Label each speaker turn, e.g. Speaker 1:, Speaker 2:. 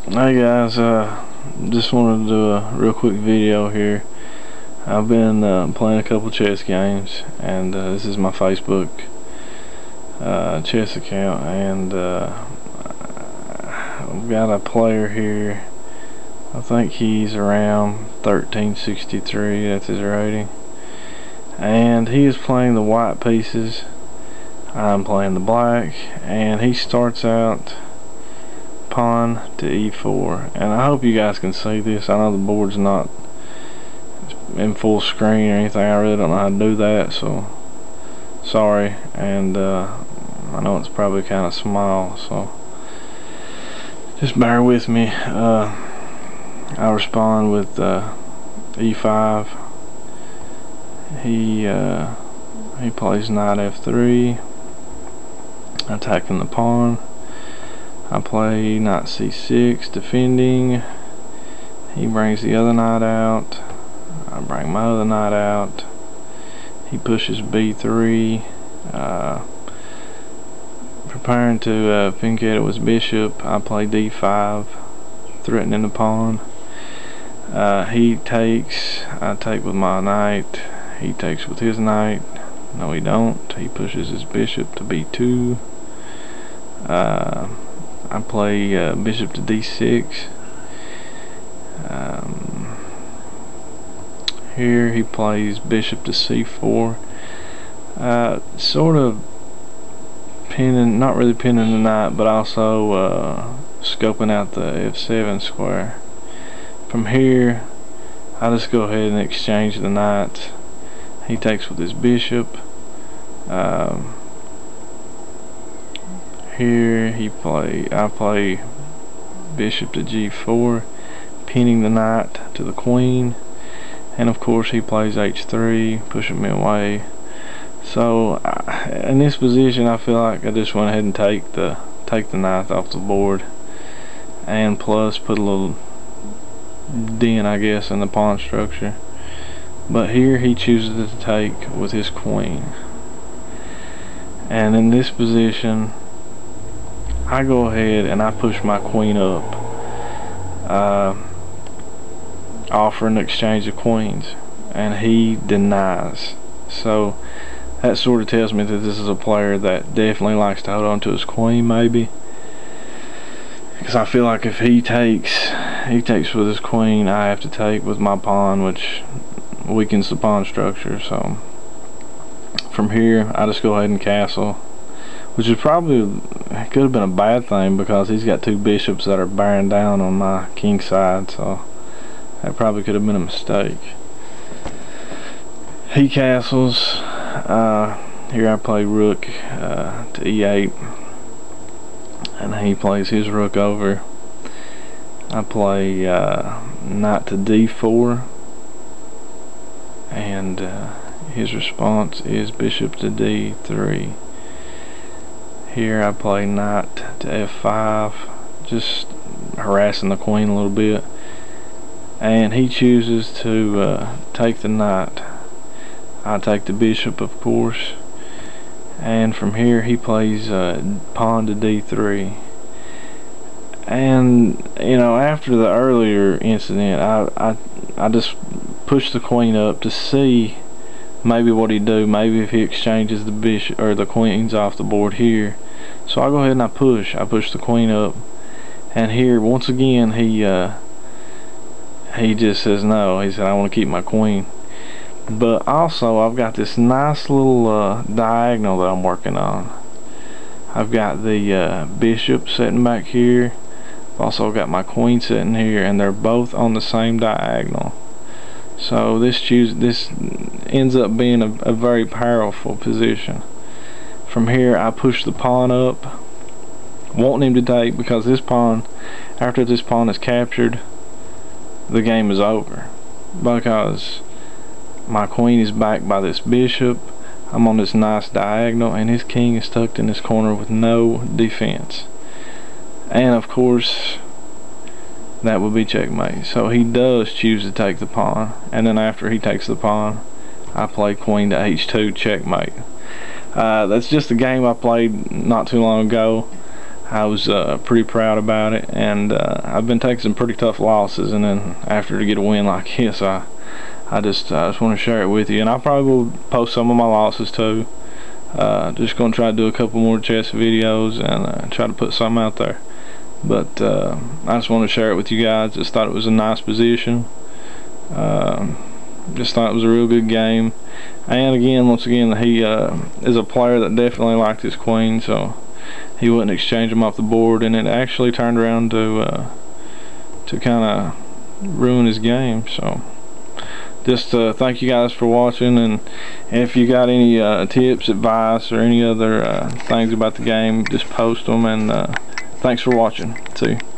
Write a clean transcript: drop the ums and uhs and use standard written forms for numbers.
Speaker 1: Hey guys, just wanted to do a real quick video here. I've been playing a couple chess games, and this is my Facebook chess account, and I've got a player here. I think he's around 1363, that's his rating, and he is playing the white pieces. I'm playing the black, and he starts out pawn to e4, and I hope you guys can see this. I know the board's not in full screen or anything. I really don't know how to do that, so sorry. And I know it's probably kind of small, so just bear with me. I'll respond with e5. He plays knight f3, attacking the pawn. I play knight c6, defending. He brings the other knight out. I bring my other knight out. He pushes b3, preparing to fianchetto his bishop. I play d5, threatening the pawn. He takes. I take with my knight. He takes with his knight. No, he don't. He pushes his bishop to b2. I play bishop to d6. Here he plays bishop to c4. Sort of pinning, not really pinning the knight, but also scoping out the f7 square. From here, I just go ahead and exchange the knights. He takes with his bishop. Here I play bishop to g4, pinning the knight to the queen, and of course he plays h3, pushing me away. So in this position, I feel like I just went ahead and take the knight off the board, and plus put a little dent, I guess, in the pawn structure. But here he chooses to take with his queen, and in this position I go ahead and I push my queen up, offering to exchange the queens, and he denies. So that sort of tells me that this is a player that definitely likes to hold on to his queen, maybe, because I feel like if he takes with his queen, I have to take with my pawn, which weakens the pawn structure. So from here I just go ahead and castle, which is probably could have been a bad thing because he's got two bishops that are bearing down on my king side, so that probably could have been a mistake. He castles. Here I play rook to e8, and he plays his rook over. I play knight to d4, and his response is bishop to d3. Here I play knight to f5, just harassing the queen a little bit, and he chooses to take the knight. I take the bishop, of course, and from here he plays pawn to d3. And you know, after the earlier incident, I just pushed the queen up to see maybe what he'd do, maybe if he exchanges the bishop or the queens off the board here. So I go ahead and I push the queen up, and here once again he just says no. He said, I want to keep my queen. But also I've got this nice little diagonal that I'm working on. I've got the bishop sitting back here. I've also got my queen sitting here, and they're both on the same diagonal. So this ends up being a very powerful position. From here I push the pawn up, wanting him to take, because this pawn, after this pawn is captured, the game is over, because my queen is backed by this bishop. I'm on this nice diagonal, and his king is tucked in this corner with no defense. And of course that would be checkmate. So he does choose to take the pawn, and then after he takes the pawn, I play queen to h2, checkmate. That's just a game I played not too long ago. I was pretty proud about it, and I've been taking some pretty tough losses, and then after to get a win like this, I just want to share it with you. And I probably will post some of my losses too. Just gonna try to do a couple more chess videos and try to put some out there. But I just want to share it with you guys. Just thought it was a nice position. Just thought it was a real good game. And again, once again, he is a player that definitely liked his queen, so he wouldn't exchange him off the board, and it actually turned around to kind of ruin his game. So just thank you guys for watching, and if you got any tips, advice, or any other things about the game, just post them. And thanks for watching. See you.